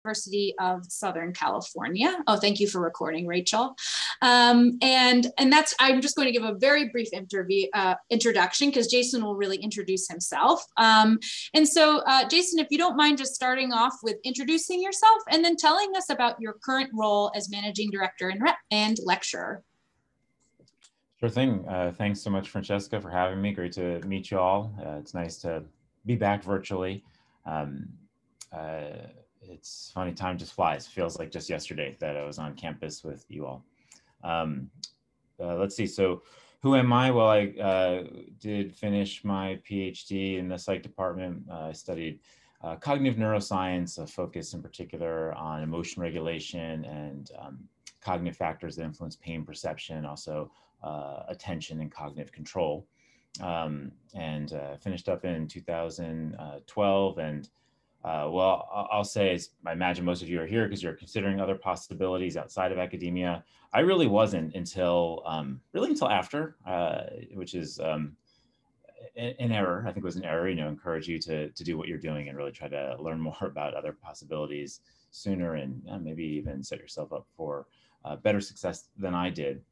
University of Southern California. Oh, thank you for recording, Rachel. And that's, I'm just going to give a very brief introduction because Jason will really introduce himself. And so Jason, if you don't mind just starting off with introducing yourself and then telling us about your current role as Managing Director and lecturer. Sure thing. Thanks so much, Francesca, for having me. Great to meet you all. It's nice to be back virtually. It's funny, time just flies. Feels like just yesterday that I was on campus with you all. Let's see, so who am I? Well, I did finish my PhD in the psych department. I studied cognitive neuroscience, a focus in particular on emotion regulation and cognitive factors that influence pain perception, also attention and cognitive control. Finished up in 2012. And well, I'll say, I imagine most of you are here because you're considering other possibilities outside of academia. I really wasn't until after, which is an error. I think it was an error, encourage you to do what you're doing and really try to learn more about other possibilities sooner and maybe even set yourself up for better success than I did.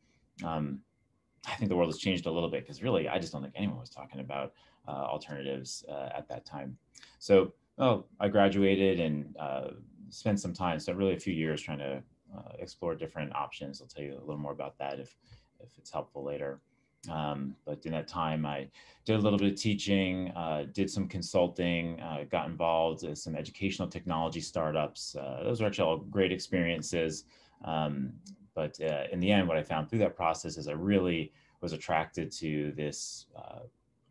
I think the world has changed a little bit because really, I just don't think anyone was talking about alternatives at that time. So, I graduated and spent some time, so really a few years trying to explore different options. I'll tell you a little more about that if it's helpful later. But in that time, I did a little bit of teaching, did some consulting, got involved in some educational technology startups. Those were actually all great experiences. But in the end, what I found through that process is I really was attracted to this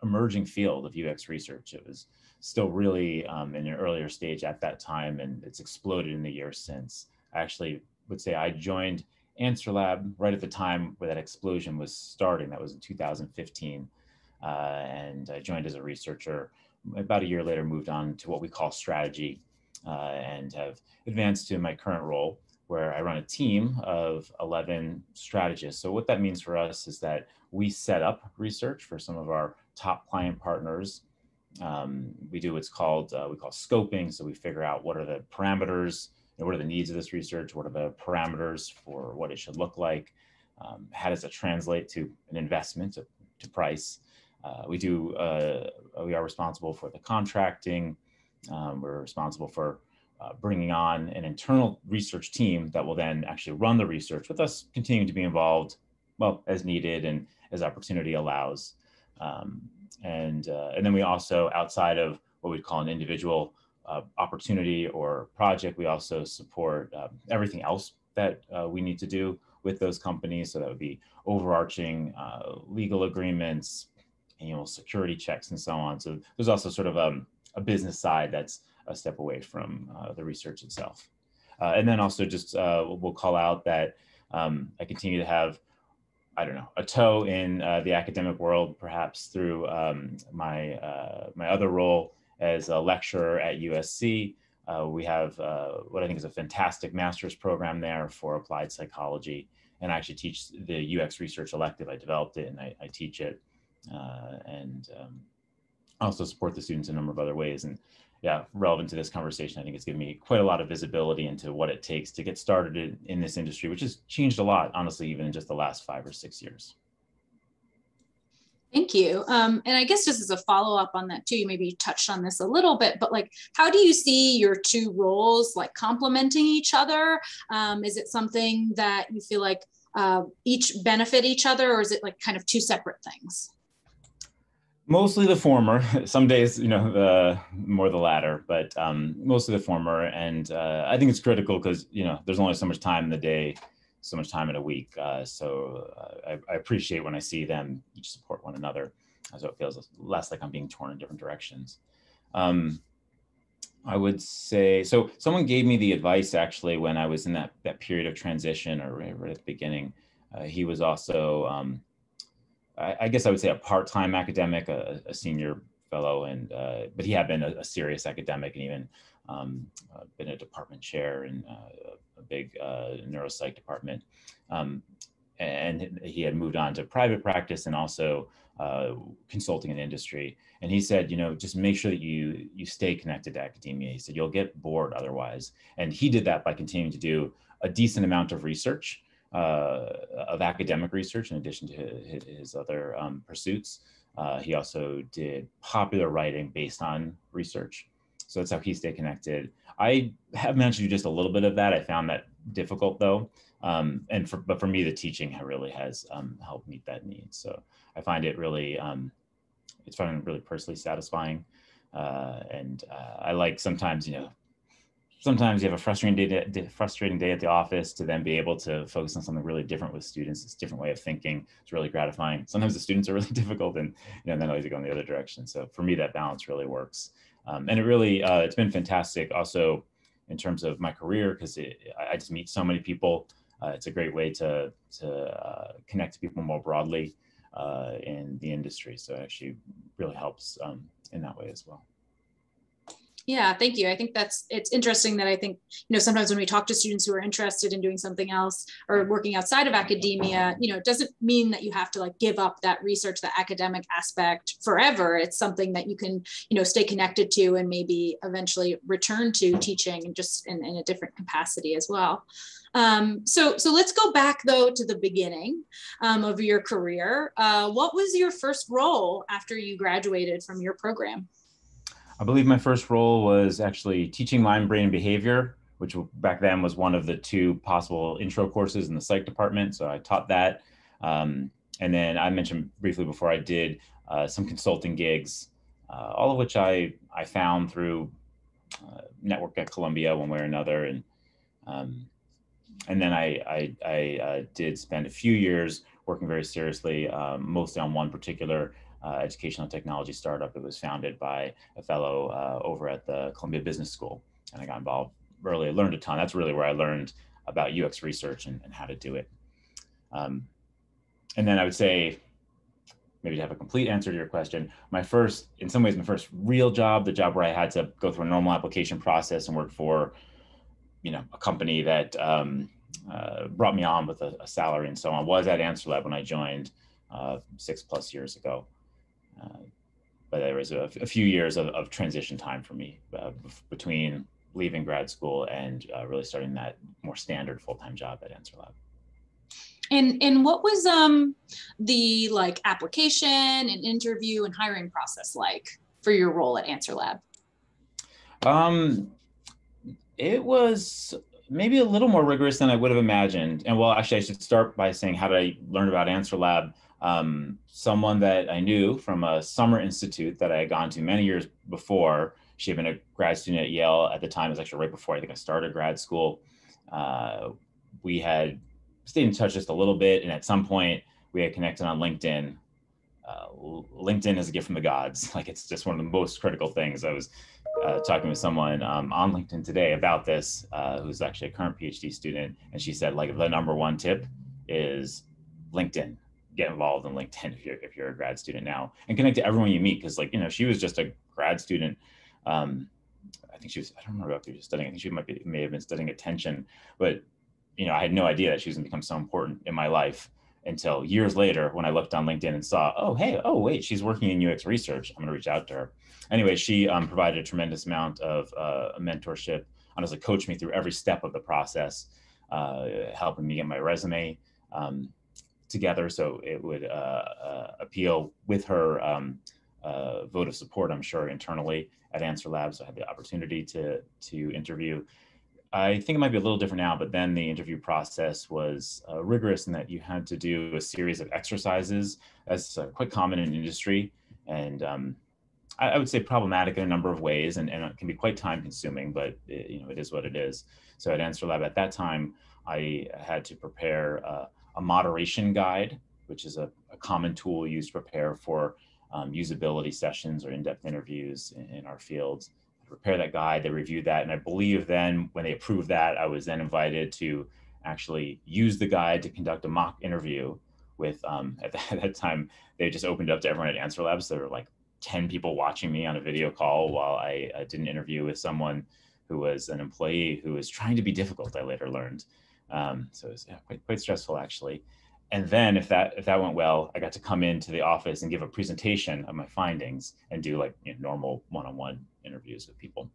emerging field of UX research. It was still really in an earlier stage at that time, and it's exploded in the years since. I actually would say I joined AnswerLab right at the time where that explosion was starting. That was in 2015. And I joined as a researcher. About a year later, moved on to what we call strategy and have advanced to my current role, where I run a team of 11 strategists. So what that means for us is that we set up research for some of our top client partners. We do what's called, we call scoping. So we figure out what are the parameters, what are the needs of this research, what are the parameters for what it should look like, how does it translate to an investment, to price. We are responsible for the contracting. We're responsible for bringing on an internal research team that will then actually run the research with us continuing to be involved, well, as needed and as opportunity allows. And then we also, outside of what we'd call an individual opportunity or project, we also support everything else that we need to do with those companies. So that would be overarching legal agreements, annual security checks, and so on. So there's also sort of a business side that's a step away from the research itself. And then also just we'll call out that I continue to have, I don't know, a toe in the academic world, perhaps through my other role as a lecturer at USC. We have what I think is a fantastic master's program there for applied psychology. And I actually teach the UX research elective. I developed it and I teach it. And also support the students in a number of other ways. And yeah, relevant to this conversation, I think it's given me quite a lot of visibility into what it takes to get started in this industry, which has changed a lot, honestly, even in just the last 5 or 6 years. Thank you. And I guess just as a follow-up on that too, you maybe touched on this a little bit, but like, how do you see your two roles like complementing each other? Is it something that you feel like each benefit each other, or is it like kind of two separate things? Mostly the former. Some days, more the latter, but mostly the former. And I think it's critical because, there's only so much time in the day, so much time in a week. So I appreciate when I see them each support one another. So it feels less like I'm being torn in different directions. I would say, so someone gave me the advice actually when I was in that period of transition or right at the beginning. He was also, I guess I would say a part-time academic, a senior fellow, and but he had been a serious academic and even been a department chair in a big neuropsych department. and he had moved on to private practice and also consulting in industry. And he said, just make sure that you stay connected to academia. He said, you'll get bored otherwise. And he did that by continuing to do a decent amount of research, of academic research, in addition to his other pursuits. He also did popular writing based on research. So that's how he stayed connected. I have managed to do just a little bit of that. I found that difficult though. But for me, the teaching really has helped meet that need. So I find it really, it's fun, really personally satisfying. I like sometimes, sometimes you have a frustrating day at the office, to then be able to focus on something really different with students. It's a different way of thinking. It's really gratifying. Sometimes the students are really difficult, and then always go in the other direction. So for me, that balance really works. And it really, it's been fantastic also in terms of my career, because I just meet so many people. It's a great way to connect to people more broadly in the industry. So it actually really helps in that way as well. Yeah, thank you. I think it's interesting that I think, sometimes when we talk to students who are interested in doing something else or working outside of academia, it doesn't mean that you have to give up that research, the academic aspect forever. It's something that you can, stay connected to and maybe eventually return to teaching, and just in a different capacity as well. So let's go back though to the beginning of your career. What was your first role after you graduated from your program? I believe my first role was actually teaching mind, brain, and behavior, which back then was one of the 2 possible intro courses in the psych department. So I taught that. And then I mentioned briefly before, I did some consulting gigs, all of which I found through network at Columbia one way or another. And then I did spend a few years working very seriously, mostly on one particular educational technology startup. It was founded by a fellow over at the Columbia Business School, and I got involved early. I learned a ton. That's really where I learned about UX research and how to do it. And then I would say, maybe to have a complete answer to your question, in some ways, my first real job, the job where I had to go through a normal application process and work for, a company that brought me on with a salary and so on, was at AnswerLab when I joined 6+ years ago. But there was a few years of transition time for me between leaving grad school and really starting that more standard full-time job at AnswerLab. And what was the application and interview and hiring process like for your role at AnswerLab? It was maybe a little more rigorous than I would have imagined. And well, actually, I should start by saying, how did I learn about AnswerLab? Someone that I knew from a summer institute that I had gone to many years before. She had been a grad student at Yale at the time. It was actually right before I think I started grad school. We had stayed in touch just a little bit, and at some point we had connected on LinkedIn. LinkedIn is a gift from the gods. It's just one of the most critical things. I was talking with someone on LinkedIn today about this, who's actually a current PhD student, and she said the #1 tip is LinkedIn. Get involved in LinkedIn if you're a grad student now, and connect to everyone you meet, because she was just a grad student. I think she was, I don't remember if she was studying, I think she may have been studying attention, but I had no idea that she was going to become so important in my life until years later when I looked on LinkedIn and saw, oh wait, she's working in UX research. I'm going to reach out to her. Anyway, she provided a tremendous amount of mentorship, honestly coached me through every step of the process, helping me get my resume together so it would appeal with her vote of support, I'm sure, internally at AnswerLab. So I had the opportunity to interview. I think it might be a little different now, but then the interview process was rigorous in that you had to do a series of exercises, as quite common in industry, and I would say problematic in a number of ways, and it can be quite time consuming, but it is what it is. So at AnswerLab at that time, I had to prepare a moderation guide, which is a common tool used to prepare for usability sessions or in-depth interviews in our fields. Prepare that guide, they reviewed that, and I believe then when they approved that, I was then invited to actually use the guide to conduct a mock interview with, at that time, they just opened it up to everyone at AnswerLab, so there were 10 people watching me on a video call while I did an interview with someone who was an employee who was trying to be difficult, I later learned. So it was quite stressful, actually. and then if that went well, I got to come into the office and give a presentation of my findings and do like normal one-on-one interviews with people.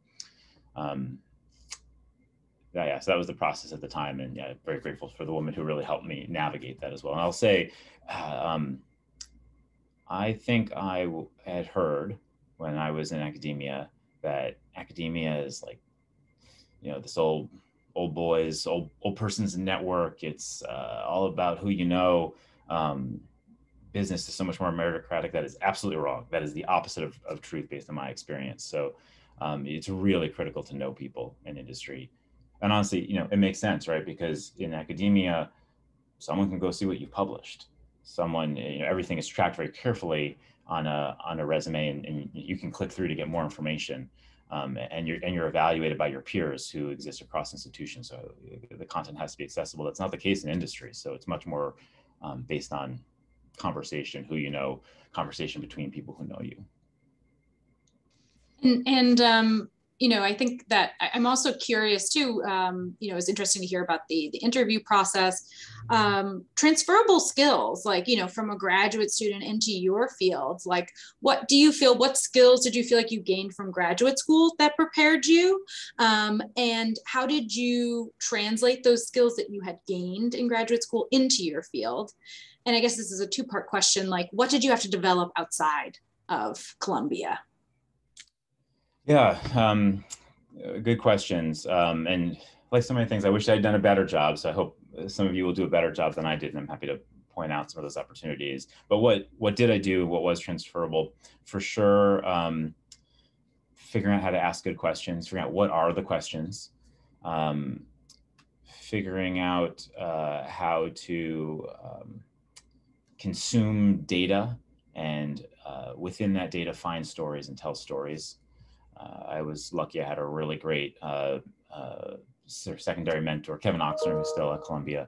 Yeah, so that was the process at the time, and yeah, very grateful for the woman who really helped me navigate that as well. And I'll say, I think I had heard when I was in academia that academia is like, this old person's network. It's all about who you know. Business is so much more meritocratic. That is absolutely wrong. That is the opposite of truth based on my experience. So it's really critical to know people in industry. And honestly, it makes sense, right? Because in academia, someone can go see what you've published. Someone, everything is tracked very carefully on a resume, and you can click through to get more information. And you're evaluated by your peers who exist across institutions. So the content has to be accessible. That's not the case in industry. So it's much more based on conversation, who you know, conversation between people who know you. And I think that I'm also curious too, it's interesting to hear about the interview process, transferable skills, like, from a graduate student into your field, like, what skills did you feel like you gained from graduate school that prepared you? And how did you translate those skills that you had gained in graduate school into your field? And I guess this is a two-part question, like, what did you have to develop outside of Columbia? Yeah, good questions. And like so many things, I wish I'd done a better job. So I hope some of you will do a better job than I did. And I'm happy to point out some of those opportunities. But what did I do? What was transferable? For sure, figuring out how to ask good questions, figuring out what are the questions, figuring out how to consume data, and within that data, find stories and tell stories. I was lucky I had a really great secondary mentor, Kevin Oxner, who's still at Columbia.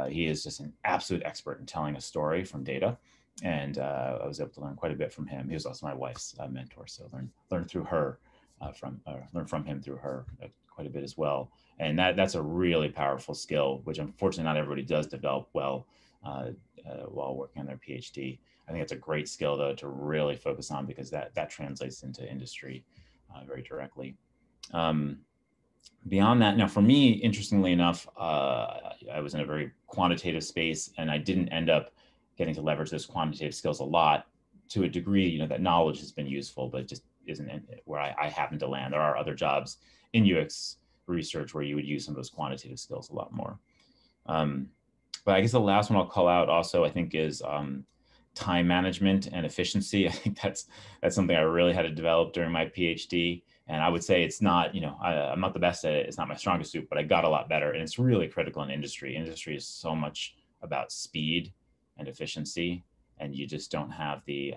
He is just an absolute expert in telling a story from data. And I was able to learn quite a bit from him. He was also my wife's mentor, so learned through her, learned from him through her quite a bit as well. And that's a really powerful skill, which unfortunately not everybody does develop well while working on their PhD. I think it's a great skill though to really focus on, because that translates into industry very directly. Beyond that, now for me, interestingly enough, I was in a very quantitative space, and I didn't end up getting to leverage those quantitative skills a lot. To a degree, that knowledge has been useful, but it just isn't where I happen to land. There are other jobs in UX research where you would use some of those quantitative skills a lot more. But I guess the last one I'll call out also, I think, is time management and efficiency. I think that's something I really had to develop during my PhD. And I would say it's not, I'm not the best at it. It's not my strongest suit, but I got a lot better. And it's really critical in industry. Industry is so much about speed and efficiency, and you just don't have the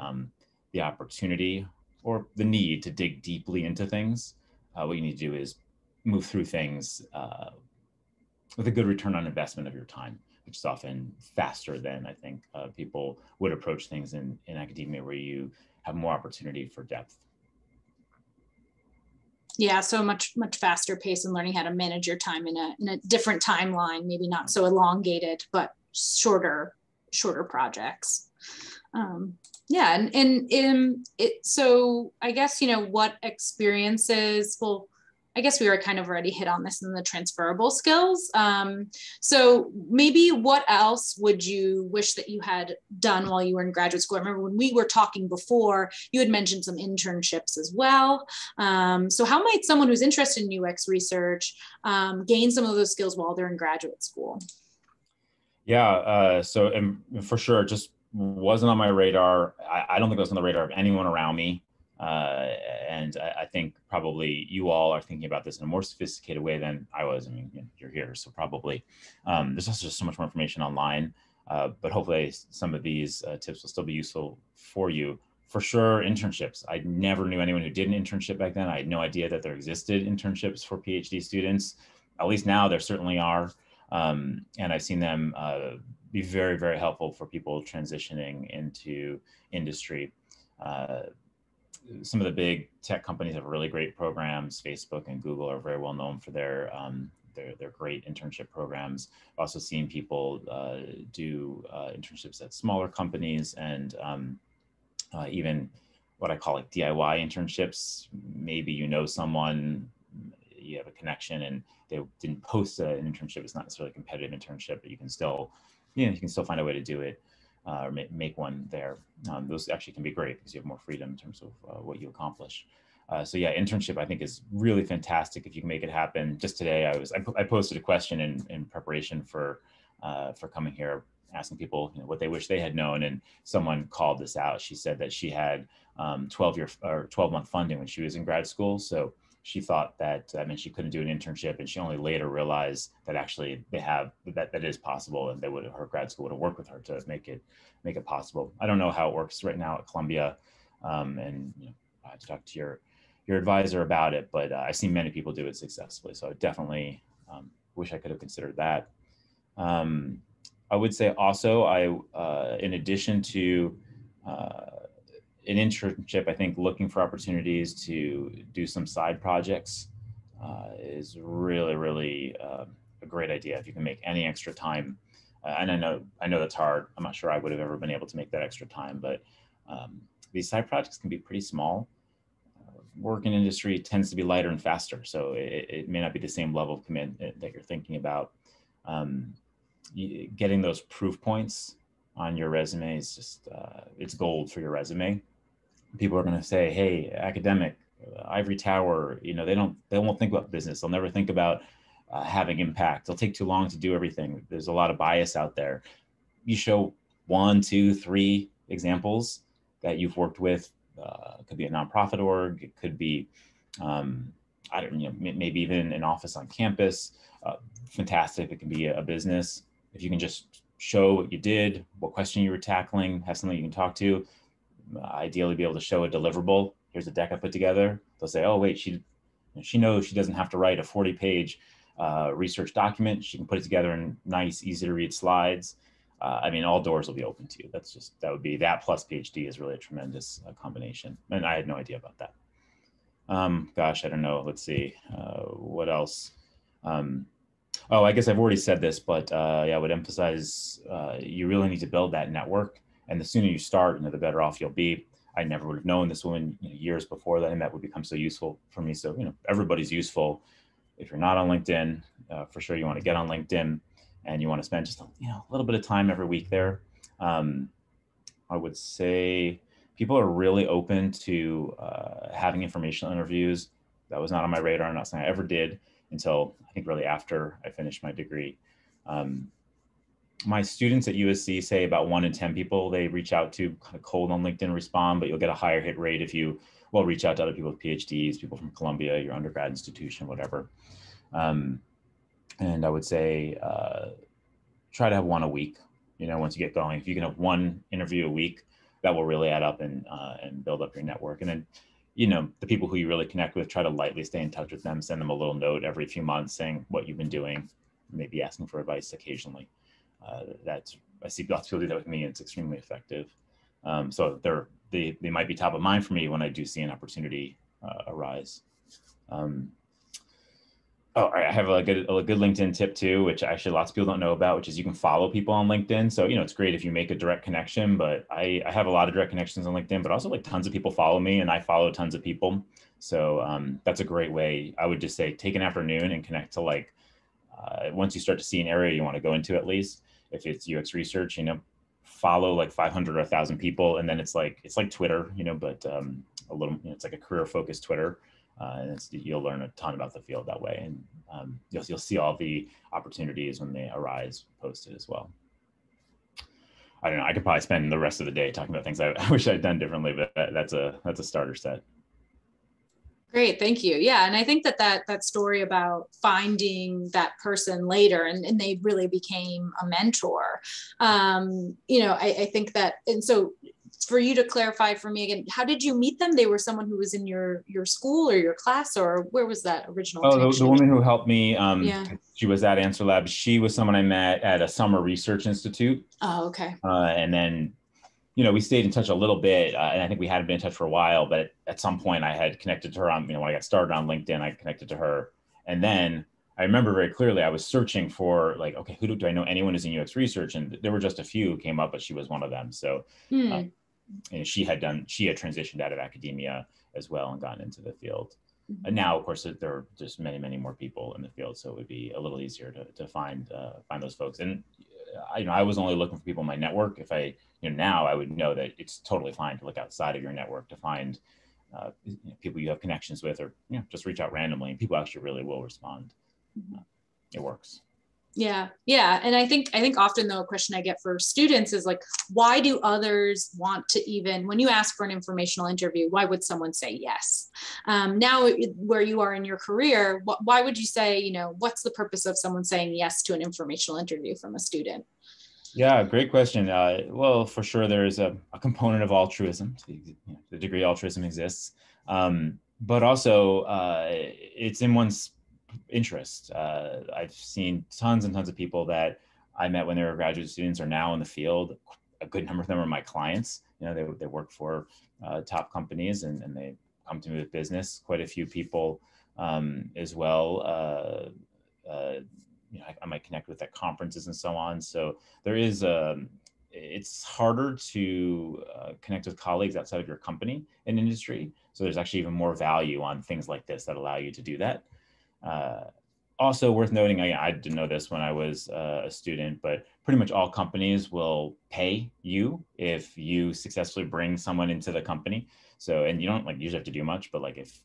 opportunity or the need to dig deeply into things. What you need to do is move through things with a good return on investment of your time, which is often faster than I think people would approach things in academia, where you have more opportunity for depth. Yeah, so much faster pace, and learning how to manage your time in a different timeline, maybe not so elongated, but shorter projects. Yeah, and so I guess, what experiences, well, I guess we were kind of already hit on this in the transferable skills. So maybe what else would you wish that you had done while you were in graduate school? I remember when we were talking before, you had mentioned some internships as well. So how might someone who's interested in UX research gain some of those skills while they're in graduate school? Yeah, so for sure, just wasn't on my radar. I don't think it was on the radar of anyone around me. And I think probably you all are thinking about this in a more sophisticated way than I was. I mean, you're here, so probably there's also just so much more information online, but hopefully some of these tips will still be useful for you. For sure, internships. I never knew anyone who did an internship back then. I had no idea that there existed internships for PhD students. At least now there certainly are. And I've seen them be very, very helpful for people transitioning into industry. Some of the big tech companies have really great programs. Facebook and Google are very well known for their they're great internship programs. I've also seen people do internships at smaller companies and even what I call like DIY internships. Maybe you know someone, you have a connection, and they didn't post an internship. It's not necessarily a competitive internship, but you can still, you can still find a way to do it or make one there. Those actually can be great because you have more freedom in terms of what you accomplish. So yeah, internship I think is really fantastic if you can make it happen. Just today, I posted a question in preparation for coming here, asking people what they wish they had known, and someone called this out. She said that she had 12-month funding when she was in grad school, so she thought that meant she couldn't do an internship, and she only later realized that actually they have that is possible, and her grad school would have worked with her to make it possible. I don't know how it works right now at Columbia, and I have to talk to your advisor about it, but I've seen many people do it successfully. So I definitely wish I could have considered that. I would say also, in addition to an internship, I think looking for opportunities to do some side projects is really, really a great idea if you can make any extra time. And I know that's hard. I'm not sure I would have ever been able to make that extra time, but these side projects can be pretty small. Work in industry tends to be lighter and faster, so it may not be the same level of commitment that you're thinking about. Getting those proof points on your resume is just, it's gold for your resume. People are going to say, hey, academic, ivory tower, they won't think about business. They'll never think about having impact. It'll take too long to do everything. There's a lot of bias out there. You show 1, 2, 3 examples that you've worked with. It could be a nonprofit org. It could be, maybe even an office on campus. Fantastic. It can be a business. If you can just show what you did, what question you were tackling, have something you can talk to, ideally be able to show a deliverable. Here's a deck I put together. They'll say, oh, wait, she knows she doesn't have to write a 40-page research document. She can put it together in nice, easy to read slides. All doors will be open to you. That plus PhD is really a tremendous combination. And I had no idea about that. Gosh, I don't know. Let's see. What else? I guess I've already said this, but I would emphasize you really need to build that network. And the sooner you start, the better off you'll be. I never would have known this woman years before that, and that would become so useful for me. So, everybody's useful. If you're not on LinkedIn, for sure you want to get on LinkedIn, and you want to spend just a little bit of time every week there. I would say people are really open to having informational interviews. That was not on my radar. I'm not saying I ever did until I think really after I finished my degree. My students at USC say about 1 in 10 people they reach out to kind of cold on LinkedIn respond, but you'll get a higher hit rate if you reach out to other people with PhDs, people from Columbia, your undergrad institution, whatever. And I would say try to have one a week. Once you get going, if you can have one interview a week, that will really add up and build up your network. And then, the people who you really connect with, try to lightly stay in touch with them, send them a little note every few months saying what you've been doing, maybe asking for advice occasionally. I see lots of people do that with me, and it's extremely effective. So they might be top of mind for me when I do see an opportunity arise. I have a good LinkedIn tip too, which actually lots of people don't know about, which is you can follow people on LinkedIn. So, it's great if you make a direct connection, but I have a lot of direct connections on LinkedIn, but also tons of people follow me and I follow tons of people. So that's a great way. I would just say take an afternoon and connect to once you start to see an area you want to go into, at least if it's UX research, follow 500 or 1,000 people. And then it's like Twitter, but a little, it's like a career focused Twitter. And you'll learn a ton about the field that way, and you'll see all the opportunities when they arise posted as well. I don't know. I could probably spend the rest of the day talking about things I wish I'd done differently, but that's a starter set. Great, thank you. Yeah, and I think that story about finding that person later and they really became a mentor. I think that, and so for you to clarify for me again, how did you meet them? They were someone who was in your school or your class, or where was that original connection? The woman who helped me, she was at AnswerLab. She was someone I met at a summer research institute. Oh, okay. And then, we stayed in touch a little bit, and I think we hadn't been in touch for a while, but at some point I had connected to her on, when I got started on LinkedIn, I connected to her. And then I remember very clearly, I was searching for like, okay, do I know anyone who's in UX research? And there were just a few who came up, but she was one of them. So and she had transitioned out of academia as well and gotten into the field. And now, of course, there are just many, many more people in the field, so it would be a little easier to find those folks. And I was only looking for people in my network. If now I would know that it's totally fine to look outside of your network to find people you have connections with, or just reach out randomly, and people actually really will respond. It works. Yeah. And I think often though, a question I get for students is like, why do others want to even, when you ask for an informational interview, why would someone say yes? Now, where you are in your career, why would you say, what's the purpose of someone saying yes to an informational interview from a student? Yeah, great question. Well, for sure, there is a component of altruism, to the degree altruism exists, but also it's in one's interest. I've seen tons and tons of people that I met when they were graduate students are now in the field. A good number of them are my clients. They work for top companies and they come to me with business. Quite a few people as well. I might connect with at conferences and so on. So there is it's harder to connect with colleagues outside of your company and industry. So there's actually even more value on things like this that allow you to do that. Also worth noting, I didn't know this when I was a student, but pretty much all companies will pay you if you successfully bring someone into the company. So, and you don't usually have to do much, but if,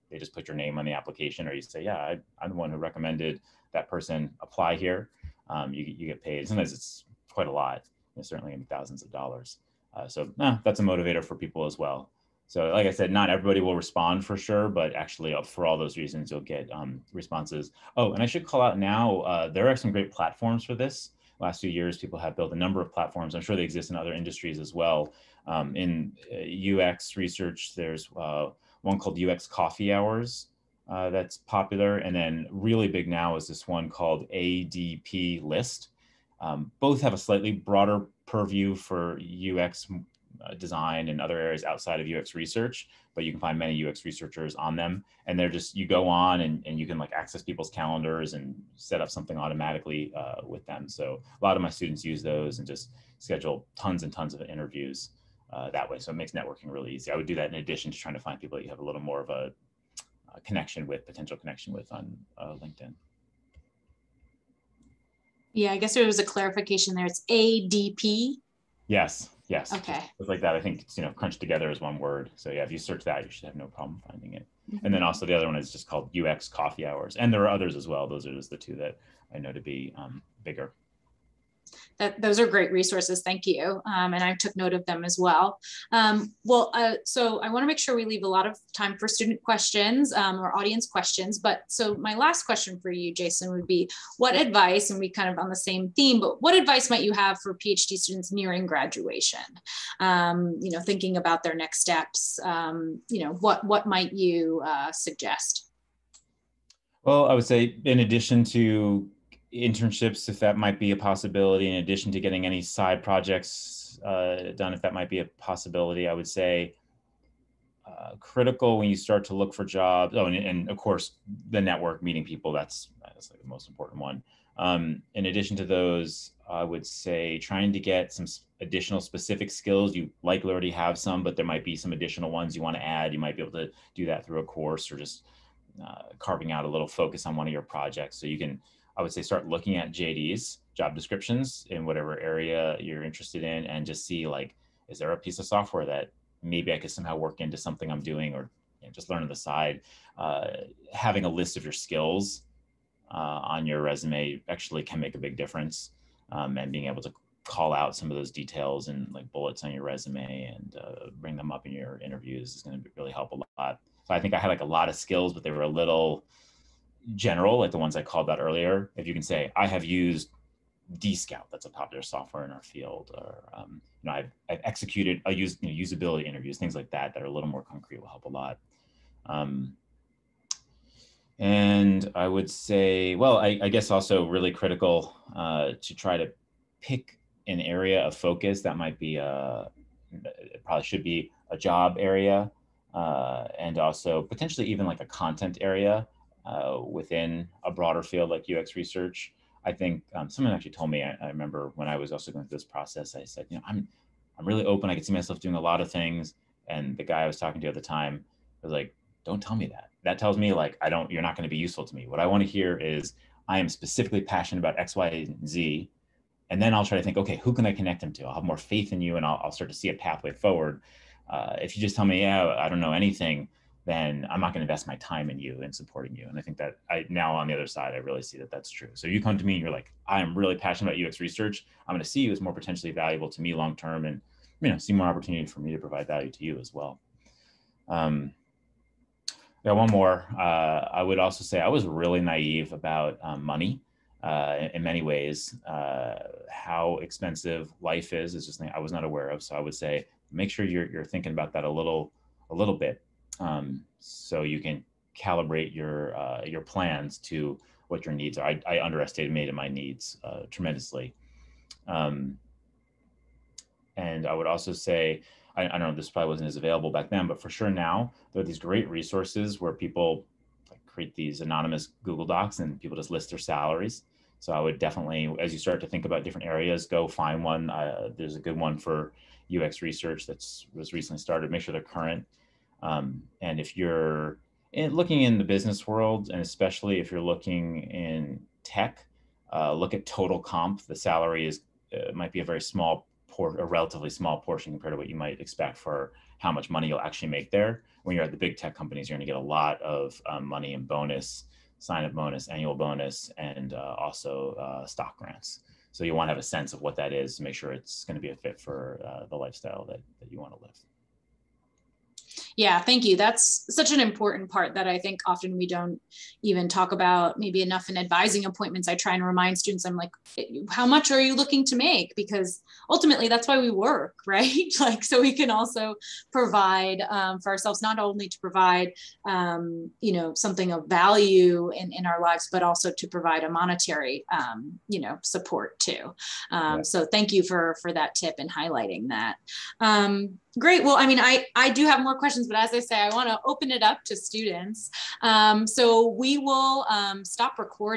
they just put your name on the application, or you say, yeah, I'm the one who recommended that person apply here, you get paid. Sometimes it's quite a lot, certainly in thousands of dollars. So that's a motivator for people as well. So like I said, not everybody will respond for sure, but actually for all those reasons, you'll get responses. Oh, and I should call out now, there are some great platforms for this. Last few years, people have built a number of platforms. I'm sure they exist in other industries as well. In UX research, there's one called UX Coffee Hours that's popular. And then really big now is this one called ADP List. Both have a slightly broader purview for UX design and other areas outside of UX research, but you can find many UX researchers on them. And they're just, you go on and you can access people's calendars and set up something automatically with them. So a lot of my students use those and just schedule tons and tons of interviews that way. So it makes networking really easy. I would do that in addition to trying to find people that you have a little more of a potential connection with on LinkedIn. Yeah, I guess there was a clarification there. It's ADP. Yes. Okay. Just like that. I think it's, crunched together as one word. So yeah, if you search that, you should have no problem finding it. And then also the other one is just called UX Coffee Hours. And there are others as well. Those are just the two that I know to be bigger. Those are great resources. Thank you. And I took note of them as well. So I want to make sure we leave a lot of time for student questions or audience questions. But so my last question for you, Jason, would be what advice, and we kind of on the same theme, but what advice might you have for PhD students nearing graduation? Thinking about their next steps, what might you suggest? Well, I would say in addition to internships, if that might be a possibility, in addition to getting any side projects done, if that might be a possibility, I would say critical when you start to look for jobs. Oh, and of course, the network, meeting people, that's the most important one. In addition to those, I would say trying to get some additional specific skills. You likely already have some, but there might be some additional ones you want to add. You might be able to do that through a course or just carving out a little focus on one of your projects. So you can, I would say, start looking at JDs, job descriptions in whatever area you're interested in, and just see is there a piece of software that maybe I could somehow work into something I'm doing, or just learn on the side. Having a list of your skills on your resume actually can make a big difference, and being able to call out some of those details and bullets on your resume and bring them up in your interviews is going to really help a lot. So I think I had a lot of skills, but they were a little general, like the ones I called out earlier. If you can say, I have used DScout, that's a popular software in our field, or I've executed, I used usability interviews, things like that are a little more concrete will help a lot. And I would say, well, I guess also really critical to try to pick an area of focus that might be it probably should be a job area, and also potentially even a content area. within a broader field like UX research. I think someone actually told me, I remember when I was also going through this process, I said, I'm really open. I could see myself doing a lot of things. And the guy I was talking to at the time was like, don't tell me that. That tells me like, you're not going to be useful to me. What I want to hear is I am specifically passionate about X, Y, and Z. And then I'll try to think, okay, who can I connect him to? I'll have more faith in you and I'll start to see a pathway forward. If you just tell me, yeah, I don't know anything, then I'm not going to invest my time in you and supporting you. And I think that now on the other side, I really see that that's true. So you come to me and you're like, I am really passionate about UX research. I'm going to see you as more potentially valuable to me long-term and, see more opportunity for me to provide value to you as well. Yeah, one more. I would also say I was really naive about money in many ways. How expensive life is just something I was not aware of. So I would say make sure you're thinking about that a little bit, so you can calibrate your plans to what your needs are. I underestimated my needs tremendously. And I would also say, I don't know, this probably wasn't as available back then, but for sure now, there are these great resources where people create these anonymous Google Docs and people just list their salaries. So I would definitely, as you start to think about different areas, go find one. There's a good one for UX research was recently started. Make sure they're current. And if you're looking in the business world, and especially if you're looking in tech, look at total comp. The salary might be a very a relatively small portion compared to what you might expect for how much money you'll actually make there. When you're at the big tech companies, you're going to get a lot of money in bonus, sign-up bonus, annual bonus, and also stock grants. So you want to have a sense of what that is to make sure it's going to be a fit for the lifestyle that you want to live. Yeah, thank you. That's such an important part that I think often we don't even talk about maybe enough in advising appointments. I try and remind students, I'm like, how much are you looking to make? Because ultimately that's why we work, right? Like, so we can also provide for ourselves, not only to provide, something of value in our lives, but also to provide a monetary, support too. So thank you for that tip and highlighting that. Great. Well, I mean, I do have more questions, but as I say, I want to open it up to students. So we will stop recording.